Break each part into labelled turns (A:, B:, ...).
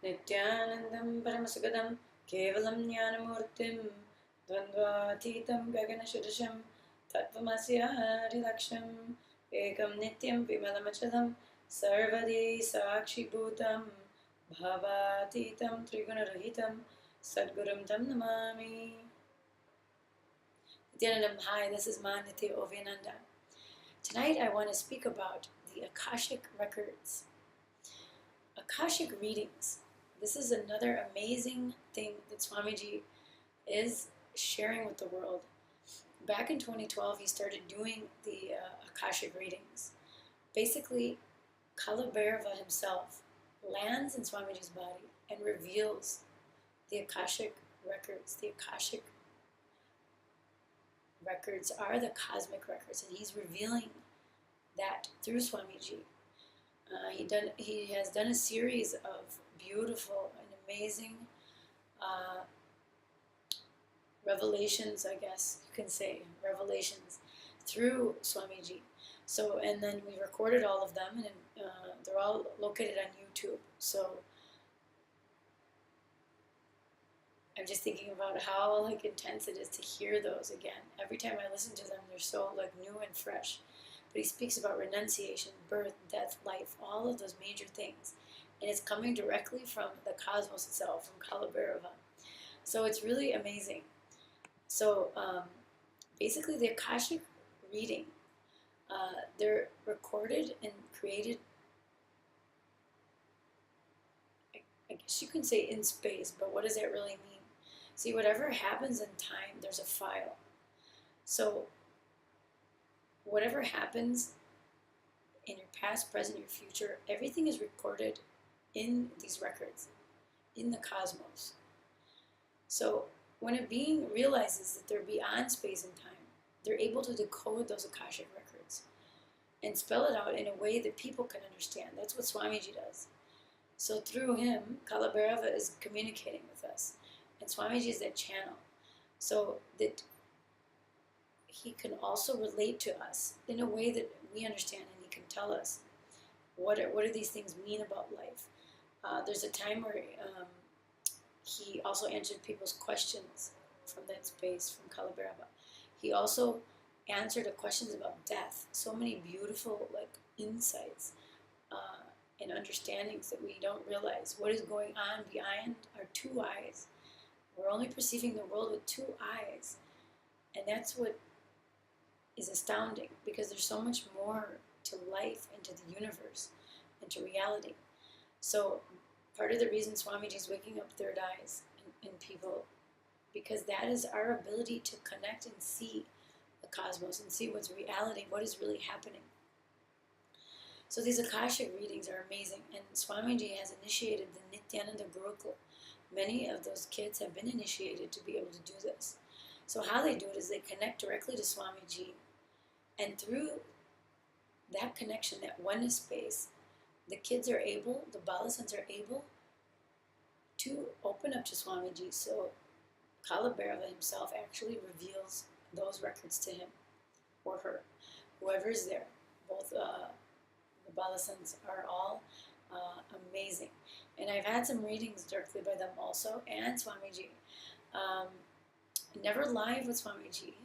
A: Nithyanandam Paramasukadam Kevalam Jnanamurtim Dvandvatitam Gaganashirisham Tattvamasya Hridaksham Ekam Nityam Vimalamachalam Sarvadi Sakshi Bhutam Bhavatitam Trigunarahitam Sadgurum Tam Namami. Nithyanandam, hi, this is Ma Nithya Oviananda. Tonight I want to speak about the Akashic Records. Akashic Readings. This is another amazing thing that Swamiji is sharing with the world. Back in 2012, he started doing the Akashic Readings. Basically, Kalabhairava himself lands in Swamiji's body and reveals the Akashic Records. The Akashic Records are the cosmic records, and he's revealing that through Swamiji. He has done a series of beautiful and amazing revelations, I guess you can say, revelations through Swamiji. So, and then we recorded all of them, and they're all located on YouTube. So, I'm just thinking about how intense it is to hear those again. Every time I listen to them, they're so new and fresh. But he speaks about renunciation, birth, death, life, all of those major things. And it's coming directly from the cosmos itself, from Kalabhairava. So it's really amazing. So basically the Akashic reading, they're recorded and created, I guess you can say in space, but what does that really mean? See, whatever happens in time, there's a file. So whatever happens in your past, present, your future, everything is recorded in these records, in the cosmos. So when a being realizes that they're beyond space and time, they're able to decode those Akashic records and spell it out in a way that people can understand. That's what Swamiji does. So through him, Kalabhairava is communicating with us, and Swamiji is that channel. So that he can also relate to us in a way that we understand, and he can tell us what do these things mean about life. There's a time where he also answered people's questions from that space, from Kalabhairava. He also answered the questions about death. So many beautiful insights and understandings that we don't realize. What is going on behind our two eyes? We're only perceiving the world with two eyes. And that's what is astounding, because there's so much more to life and to the universe and to reality. So part of the reason Swamiji is waking up third eyes in people, because that is our ability to connect and see the cosmos and see what's reality, what is really happening. So these Akashic readings are amazing, and Swamiji has initiated the Nithyananda Gurukul. Many of those kids have been initiated to be able to do this. So how they do it is they connect directly to Swamiji, and through that connection, that oneness space, the kids are able, the Balasans are able to open up to Swamiji. So Kalabhairava himself actually reveals those records to him or her, whoever is there. Both the Balasans are all amazing. And I've had some readings directly by them also, and Swamiji. Never live with Swamiji,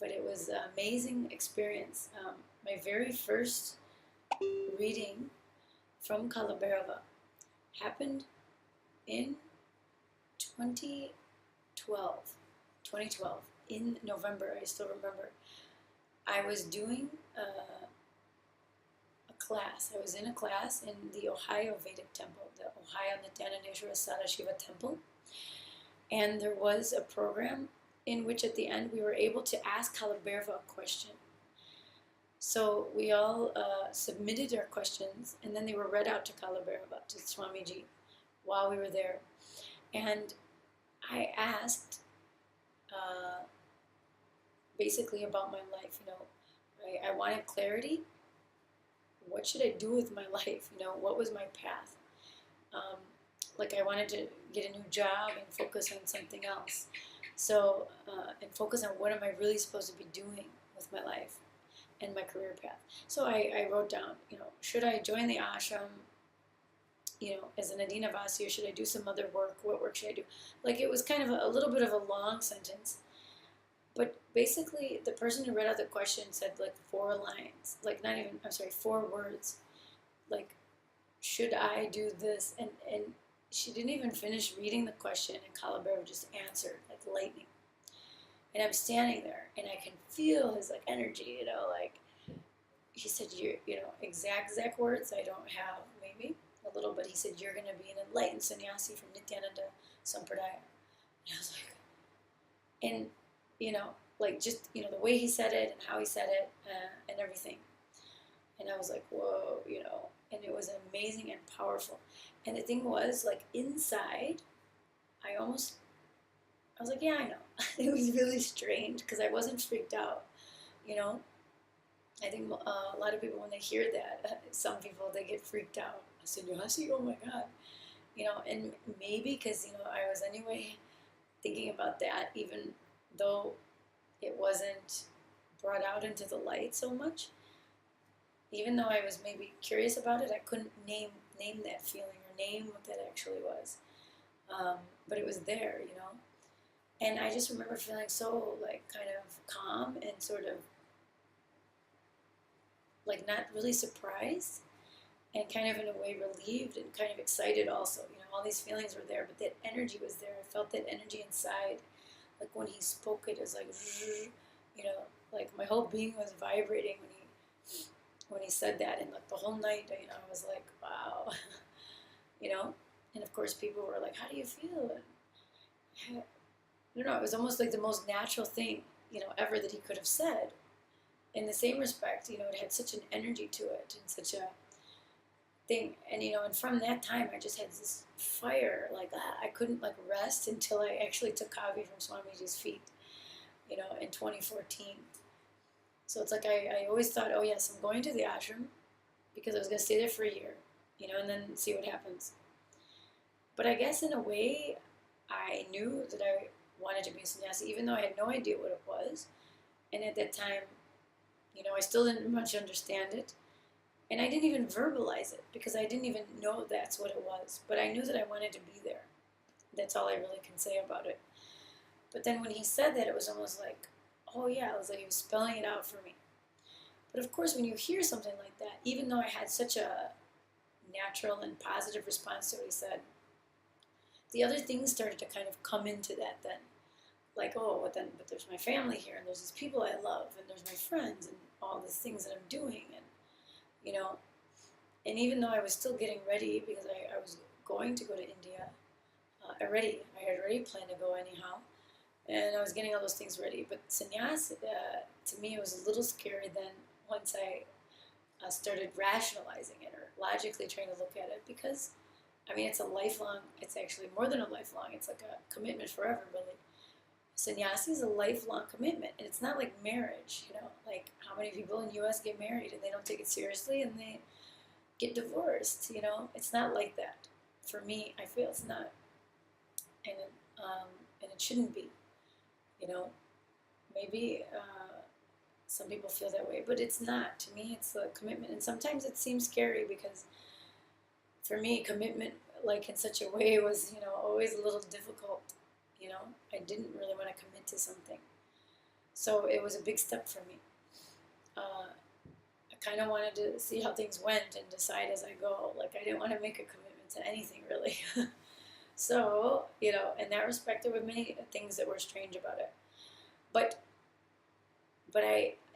A: but it was an amazing experience. My very first reading from Kalabhairava happened in 2012, in November. I still remember. I was doing a class. I was in a class in the Ohio Vedic Temple, the Ohio Nityanandeshwara Sadashiva Temple. And there was a program in which at the end we were able to ask Kalabhairava a question. So we all submitted our questions, and then they were read out to Kalabhairava, to Swamiji, while we were there. And I asked basically about my life. I wanted clarity. What should I do with my life? What was my path? I wanted to get a new job and focus on something else. So, and focus on what am I really supposed to be doing with my life and my career path. So I wrote down, should I join the ashram as an Adinavasi, or should I do some other work? What work should I do? Like, it was kind of a little bit of a long sentence. But basically, the person who read out the question said like 4 lines, like not even, I'm sorry, 4 words. Like, should I do this? And she didn't even finish reading the question, and Kalabhairava just answered like lightning. And I'm standing there, and I can feel his like energy, like he said, exact words I don't have, maybe a little, but he said, you're going to be an enlightened sannyasi from Nithyananda Sampradaya. And I was like, and like just the way he said it and how he said it and everything. And I was like, whoa, and it was amazing and powerful. And the thing was, like, inside, I was like, yeah, I know. It was really strange because I wasn't freaked out, I think a lot of people, when they hear that, some people, they get freaked out. I said, Yasi, oh my God. And maybe because, I was anyway thinking about that, even though it wasn't brought out into the light so much. Even though I was maybe curious about it, I couldn't name that feeling or name what that actually was. But it was there, And I just remember feeling so, like, kind of calm and sort of, like, not really surprised and kind of in a way relieved and kind of excited also. All these feelings were there, but that energy was there. I felt that energy inside. Like, when he spoke, it was like, like my whole being was vibrating when he said that. And like the whole night, I was like, wow, And of course, people were like, how do you feel? And I don't know. It was almost like the most natural thing, ever that he could have said. In the same respect, it had such an energy to it and such a thing. And, and from that time, I just had this fire. Like, I couldn't, like, rest until I actually took coffee from Swamiji's feet, in 2014. So it's like I always thought, oh, yes, I'm going to the ashram because I was going to stay there for a year, and then see what happens. But I guess in a way, I knew that I wanted to be a sannyasi, even though I had no idea what it was. And at that time, I still didn't much understand it. And I didn't even verbalize it because I didn't even know that's what it was. But I knew that I wanted to be there. That's all I really can say about it. But then when he said that, it was almost like, oh yeah, it was like he was spelling it out for me. But of course, when you hear something like that, even though I had such a natural and positive response to what he said, the other things started to kind of come into that then. Like, oh, but there's my family here, and there's these people I love, and there's my friends, and all these things that I'm doing, and, and even though I was still getting ready, because I was going to go to India, I had already planned to go anyhow, and I was getting all those things ready, but sannyas, to me, it was a little scary then once I started rationalizing it, or logically trying to look at it, because, it's a lifelong, it's actually more than a lifelong, it's like a commitment forever, really. Sannyasi is a lifelong commitment, and it's not like marriage, like how many people in the U.S. get married and they don't take it seriously and they get divorced, It's not like that. For me, I feel it's not, and it shouldn't be, Maybe some people feel that way, but it's not. To me, it's a commitment, and sometimes it seems scary because, for me, commitment, like in such a way, was always a little difficult. I didn't really want to commit to something. So it was a big step for me. I kind of wanted to see how things went and decide as I go. Like, I didn't want to make a commitment to anything, really. So, in that respect, there were many things that were strange about it. But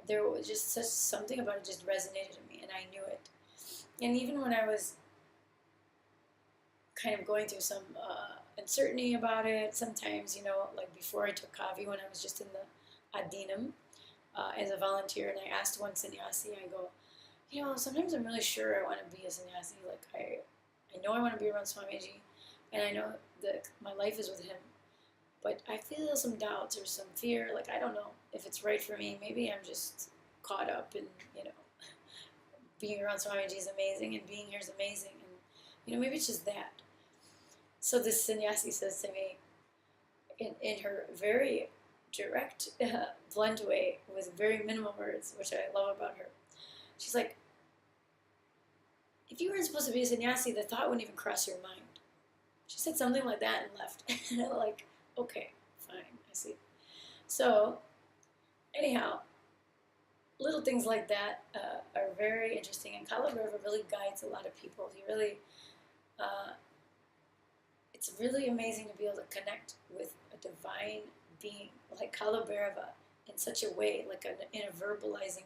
A: there was just something about it just resonated in me, and I knew it. And even when I was kind of going through some uncertainty about it, sometimes, like before I took Kavi, when I was just in the Adinam as a volunteer, and I asked one sannyasi, I go, sometimes I'm really sure I want to be a sannyasi. Like, I know I want to be around Swamiji, and I know that my life is with him, but I feel some doubts or some fear. Like, I don't know if it's right for me. Maybe I'm just caught up in, being around Swamiji is amazing, and being here is amazing, and, maybe it's just that. So this sannyasi says to me, in her very direct, blunt way, with very minimal words, which I love about her. She's like, if you weren't supposed to be a sannyasi, the thought wouldn't even cross your mind. She said something like that and left. And I'm like, okay, fine, I see. So, anyhow, little things like that are very interesting. And Kalabhairava really guides a lot of people. He really, it's really amazing to be able to connect with a divine being like Kalabhairava in such a way, like in a verbalization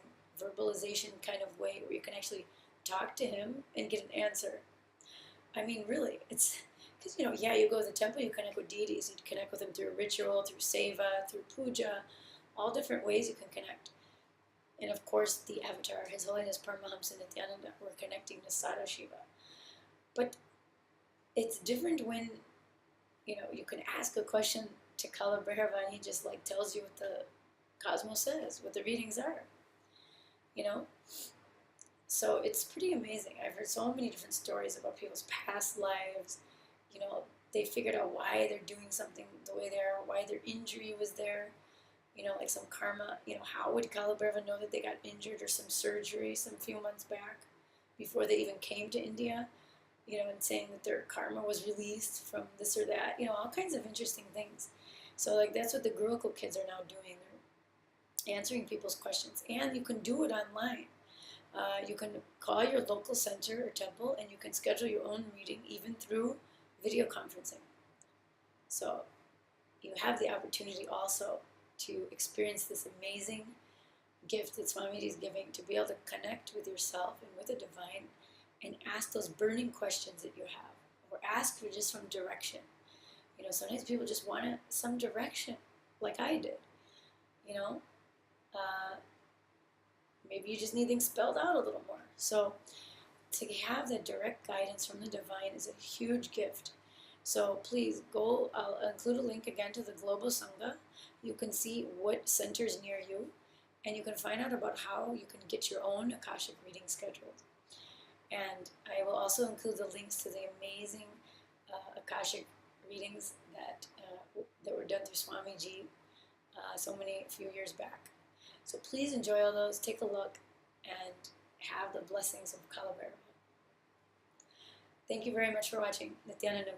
A: kind of way, where you can actually talk to him and get an answer. I mean, really, it's because, you go to the temple, you connect with deities, you connect with them through ritual, through seva, through puja, all different ways you can connect. And of course, the avatar, His Holiness Paramahamsa Nithyananda, we're connecting to Sadashiva. But it's different when, you can ask a question to Kalabhairava and he just like tells you what the cosmos says, what the readings are, So it's pretty amazing. I've heard so many different stories about people's past lives. They figured out why they're doing something the way they are, why their injury was there. Like some karma. How would Kalabhairava know that they got injured or some surgery some few months back before they even came to India? And saying that their karma was released from this or that. All kinds of interesting things. So like that's what the Gurukul kids are now doing. They're answering people's questions, and you can do it online. You can call your local center or temple, and you can schedule your own reading even through video conferencing. So you have the opportunity also to experience this amazing gift that Swamiji is giving, to be able to connect with yourself and with the divine and ask those burning questions that you have, or ask for just some direction. Sometimes people just want some direction, like I did. Maybe you just need things spelled out a little more. So to have that direct guidance from the divine is a huge gift. So please go, I'll include a link again to the Global Sangha. You can see what centers near you, and you can find out about how you can get your own Akashic reading scheduled. And I will also include the links to the amazing Akashic readings that were done through Swamiji a few years back. So please enjoy all those, take a look, and have the blessings of Kalabhairava. Thank you very much for watching. Nithyananda.